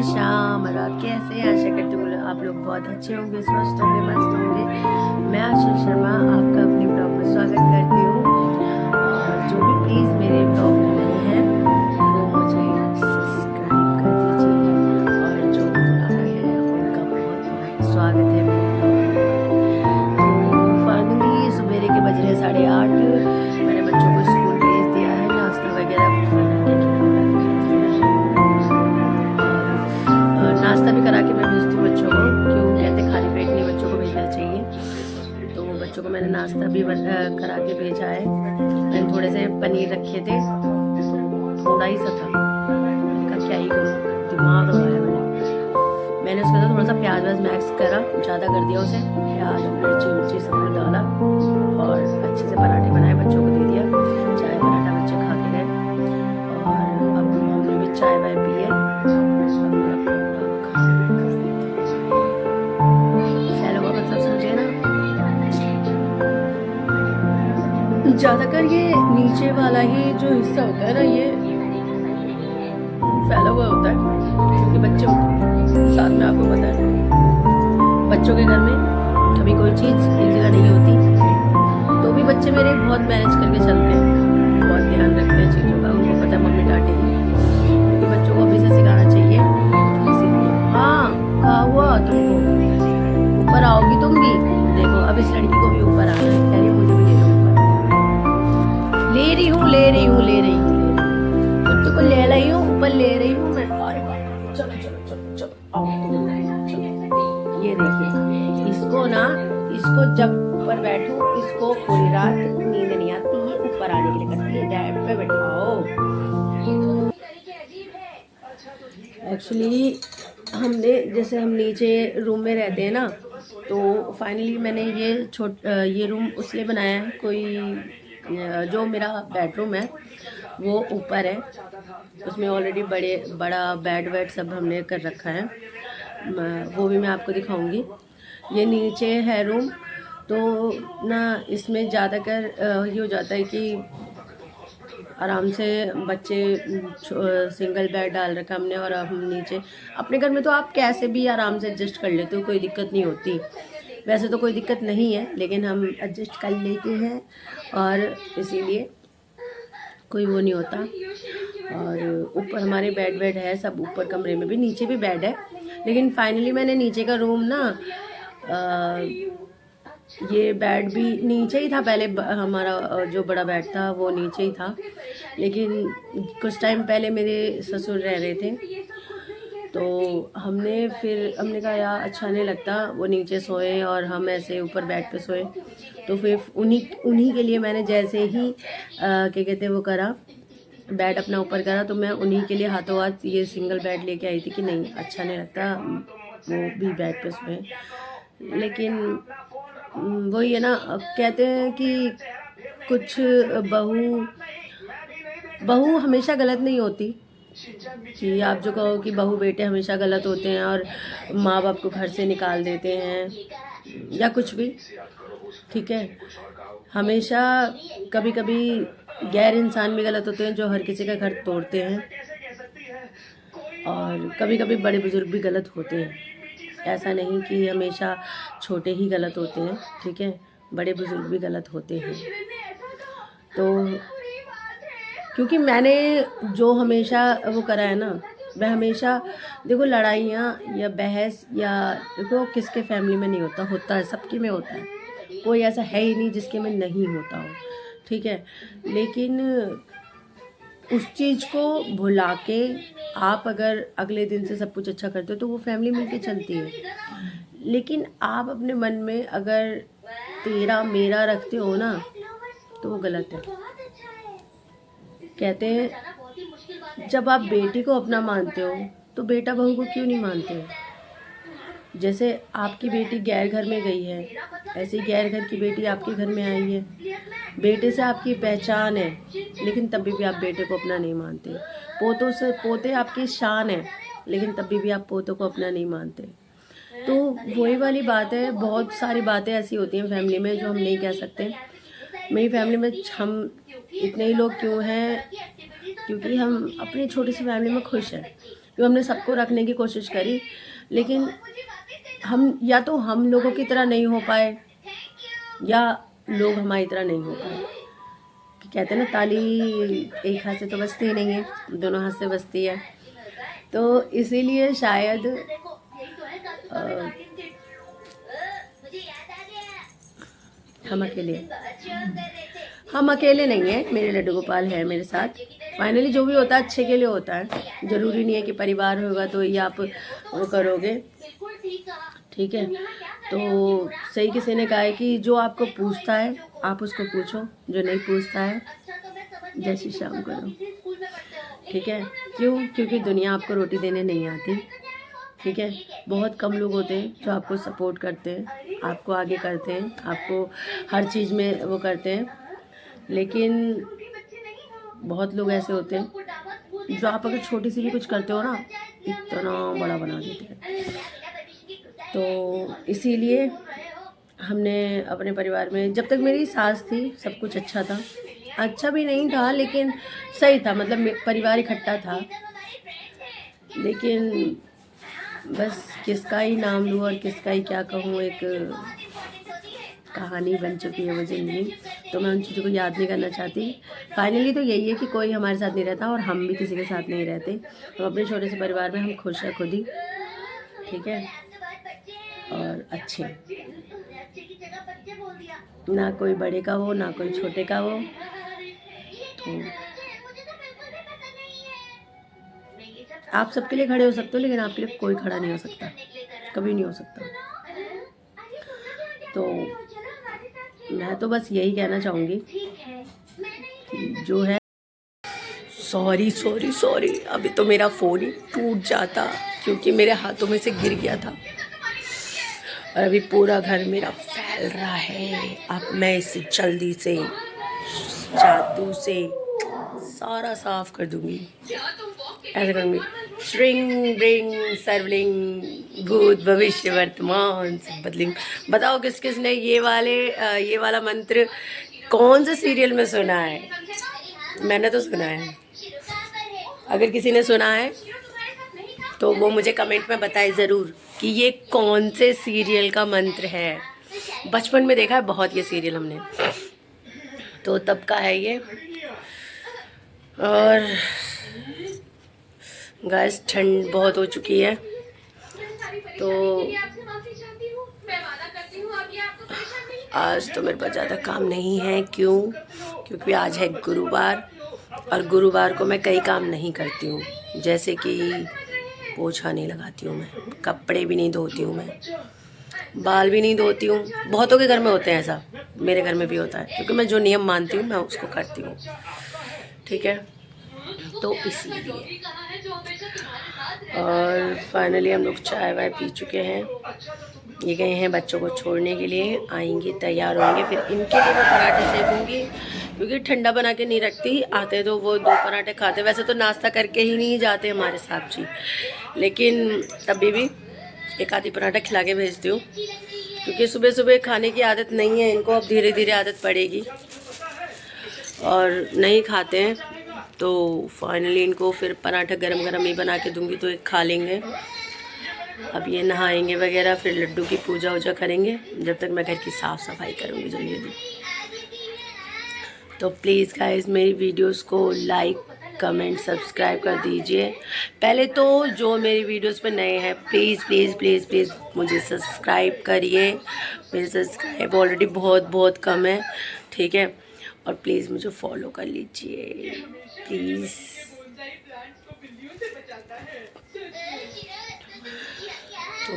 शाम। और आप कैसे हैं? आशा करती हूँ आप लोग बहुत अच्छे होंगे, स्वस्थ होंगे, मस्त होंगे। मैं आशा शर्मा आपका अपने ब्लॉग में स्वागत करती हूँ। और जो भी प्लीज़ मेरे ब्लॉग में नए हैं वो मुझे सब्सक्राइब कर दीजिए, और जो पुराने हैं उनका बहुत बहुत स्वागत है मेरे ब्लॉग में। तो फाइनली सवेरे के बज रहे 8:30। मैंने बच्चों को स्कूल भेज दिया है, नाश्ता वगैरह बना के खिला उला के भेज दिया है। नाश्ता भी करा के मैं भेजती हूँ बच्चों को, क्यों कहते खाली पेट नहीं बच्चों को भेजना चाहिए। तो बच्चों को मैंने नाश्ता भी करा के भेजा है। मैंने थोड़े से पनीर रखे थे, तो थोड़ा ही सा था, मैंने कहा क्या ही करूँ, दिमाग लगाया मैंने उसके साथ थोड़ा सा प्याज व्याज मैक्स करा, ज़्यादा कर दिया उसे, प्याज मिर्ची उर्ची सब कुछ डाला और अच्छे से पराठे बनाए, बच्चों को दे दिया। चाय पराठा बच्चे खा के गए, और अब हमने भी चाय वाय पी है। ज़्यादातर ये नीचे वाला ही जो हिस्सा होता है ना, ये फैला हुआ होता है, क्योंकि बच्चे साथ में, आपको पता है बच्चों के घर में कभी कोई चीज़ एक जगह नहीं होती, तो भी बच्चे मेरे बहुत मैनेज करके चलते हैं, बहुत ध्यान रखते हैं चीज़ों का। उनको पता है मम्मी डांटेगी, क्योंकि बच्चों को अभी से सिखाना चाहिए। इसीलिए हाँ, कहा हुआ तुमको ऊपर आओगी तुम भी, देखो अब इस लड़की को भी ऊपर आना है, कह रही मुझे भी ले लो ऊपर। ले रही हूँ तुमको ले रही हूँ ऊपर, ले रही हूँ मैं। अरे चलो चलो चलो चलो आओ, ये देखिए इसको जब ऊपर बैठो, इसको पूरी रात नींद नहीं आती, ये ऊपर आने के लिए करती है, डैड पे बैठाओ। एक्चुअली हम नीचे रूम में रहते हैं ना, तो फाइनली मैंने ये रूम उसलिए बनाया है, कोई जो मेरा बेडरूम है वो ऊपर है, उसमें ऑलरेडी बड़ा बेड वेड सब हमने कर रखा है, वो भी मैं आपको दिखाऊंगी। ये नीचे है रूम, तो ना इसमें ज़्यादातर ये हो जाता है कि आराम से बच्चे सिंगल बेड डाल रखा हमने, और अब हम नीचे अपने घर में तो आप कैसे भी आराम से एडजस्ट कर लेते हो, कोई दिक्कत नहीं होती। वैसे तो कोई दिक्कत नहीं है, लेकिन हम एडजस्ट कर लेते हैं, और इसीलिए कोई वो नहीं होता। और ऊपर हमारे बेड वेड है सब, ऊपर कमरे में भी, नीचे भी बेड है। लेकिन फाइनली मैंने नीचे का रूम ना, ये बेड भी नीचे ही था पहले, हमारा जो बड़ा बेड था वो नीचे ही था, लेकिन कुछ टाइम पहले मेरे ससुर रह रहे थे, तो हमने कहा यार अच्छा नहीं लगता वो नीचे सोए और हम ऐसे ऊपर बेड पे सोए, तो फिर उन्हीं के लिए मैंने जैसे ही क्या कहते हैं वो करा, बेड अपना ऊपर करा, तो मैं उन्हीं के लिए हाथों हाथ ये सिंगल बेड लेके आई थी कि नहीं अच्छा नहीं लगता वो भी बेड पे सोए। लेकिन वही है ना, कहते हैं कि कुछ बहू हमेशा गलत नहीं होती, कि आप जो कहो कि बहू बेटे हमेशा गलत होते हैं और माँ बाप को घर से निकाल देते हैं या कुछ भी, ठीक है। हमेशा कभी कभी गैर इंसान भी गलत होते हैं जो हर किसी का घर तोड़ते हैं, और कभी कभी बड़े बुजुर्ग भी गलत होते हैं, ऐसा नहीं कि हमेशा छोटे ही गलत होते हैं, ठीक है, बड़े बुजुर्ग भी गलत होते हैं। तो क्योंकि मैंने जो हमेशा वो करा है ना, वह हमेशा देखो लड़ाइयाँ या बहस या देखो किसके फैमिली में नहीं होता है, सबके में होता है, कोई ऐसा है ही नहीं जिसके में नहीं होता हो, ठीक है। लेकिन उस चीज़ को भुला के आप अगर अगले दिन से सब कुछ अच्छा करते हो तो वो फैमिली मिलके चलती है। लेकिन आप अपने मन में अगर तेरा मेरा रखते हो ना, तो वो गलत है। कहते हैं जब आप बेटी को अपना मानते हो तो बेटा बहू को क्यों नहीं मानते हो। जैसे आपकी बेटी गैर घर में गई है, ऐसे ही गैर घर की बेटी आपके घर में आई है, बेटे से आपकी पहचान है, लेकिन तभी भी आप बेटे को अपना नहीं मानते। पोते आपकी शान है, लेकिन तभी भी आप पोतों को अपना नहीं मानते। तो वही वाली बात है, बहुत सारी बातें ऐसी होती हैं फैमिली में जो हम नहीं कह सकते। मेरी फैमिली में हम इतने ही लोग क्यों हैं, क्योंकि हम अपनी छोटी सी फैमिली में खुश हैं। क्योंकि हमने सबको रखने की कोशिश करी, लेकिन हम या तो हम लोगों की तरह नहीं हो पाए या लोग हमारी तरह नहीं हो पाए। कि कहते हैं ना, ताली एक हाथ से तो बजती ही नहीं है, दोनों हाथ से बजती है। तो इसीलिए शायद हम अकेले नहीं हैं, मेरे लड्डू गोपाल है मेरे साथ। फाइनली जो भी होता है अच्छे के लिए होता है, ज़रूरी नहीं है कि परिवार होगा तो ही आप वो करोगे, ठीक है। तो सही किसी ने कहा है कि जो आपको पूछता है आप उसको पूछो, जो नहीं पूछता है जय श्री श्याम करो, ठीक है। क्यों? क्योंकि दुनिया आपको रोटी देने नहीं आती, ठीक है। बहुत कम लोग होते हैं जो आपको सपोर्ट करते हैं, आपको आगे करते हैं, आपको हर चीज़ में वो करते हैं, लेकिन बहुत लोग ऐसे होते हैं जो आप अगर छोटी सी भी कुछ करते हो ना, इतना बड़ा बना देते हैं। तो इसीलिए हमने अपने परिवार में, जब तक मेरी सास थी सब कुछ अच्छा था, अच्छा भी नहीं था लेकिन सही था, मतलब परिवार इकट्ठा था। लेकिन बस किसका ही नाम लूँ और किसका ही क्या कहूँ, एक कहानी बन चुकी है वो ज़िंदगी, तो मैं उन चीज़ों को याद नहीं करना चाहती। फाइनली तो यही है कि कोई हमारे साथ नहीं रहता और हम भी किसी के साथ नहीं रहते। तो अपने छोटे से परिवार में हम खुश हैं खुद ही, ठीक है, और अच्छे, ना कोई बड़े का हो ना कोई छोटे का हो। तो आप सबके लिए खड़े हो सकते हो, लेकिन आपके लिए कोई खड़ा नहीं हो सकता, कभी नहीं हो सकता। तो मैं तो बस यही कहना चाहूँगी कि जो है, सॉरी सॉरी सॉरी, अभी तो मेरा फ़ोन ही टूट जाता क्योंकि मेरे हाथों में से गिर गया था, और अभी पूरा घर मेरा फैल रहा है। अब मैं इसे जल्दी से जादू से सारा साफ कर दूंगी, ऐसे करूँगी, श्रिंग ब्रिंग सर्वलिंग भूत भविष्य वर्तमान सब बदलिंग। बताओ किस किस ने ये वाला मंत्र कौन से सीरियल में सुना है? मैंने तो सुना है। अगर किसी ने सुना है तो वो मुझे कमेंट में बताए ज़रूर कि ये कौन से सीरियल का मंत्र है। बचपन में देखा है बहुत ये सीरियल हमने, तो तब का है ये। और गाइस ठंड बहुत हो चुकी है, तो आज तो मेरे पास ज़्यादा काम नहीं है। क्यों? क्योंकि आज है गुरुवार, और गुरुवार को मैं कई काम नहीं करती हूँ, जैसे कि पोछा नहीं लगाती हूँ मैं, कपड़े भी नहीं धोती हूँ मैं, बाल भी नहीं धोती हूँ। बहुतों के घर में होते हैं ऐसा, मेरे घर में भी होता है, क्योंकि मैं जो नियम मानती हूँ मैं उसको करती हूँ, ठीक है। तो इसीलिए, और फाइनली हम लोग चाय वाय पी चुके हैं। ये गए हैं बच्चों को छोड़ने के लिए, आएंगे तैयार होंगे, फिर इनके लिए मैं पराठे सेकूँगी, क्योंकि ठंडा बना के नहीं रखती। आते तो वो 2 पराठे खाते, वैसे तो नाश्ता करके ही नहीं जाते हमारे साहब जी, लेकिन तभी भी एक आधी पराठा खिला के भेजती हूँ, क्योंकि सुबह सुबह खाने की आदत नहीं है इनको, अब धीरे धीरे आदत पड़ेगी, और नहीं खाते हैं तो फाइनली इनको फिर पराठा गरम गरम ही बना के दूंगी तो एक खा लेंगे। अब ये नहाएंगे वगैरह, फिर लड्डू की पूजा वूजा करेंगे, जब तक मैं घर की साफ़ सफाई करूँगी जल्दी जल्दी। तो प्लीज़ गाइस मेरी वीडियोस को लाइक कमेंट सब्सक्राइब कर दीजिए। पहले तो जो मेरी वीडियोस पे नए हैं प्लीज़ प्लीज़ प्लीज़ प्लीज़ मुझे सब्सक्राइब करिए। मेरे सब्सक्राइब ऑलरेडी बहुत बहुत कम है, ठीक है, और प्लीज़ मुझे फॉलो कर लीजिए प्लीज़। तो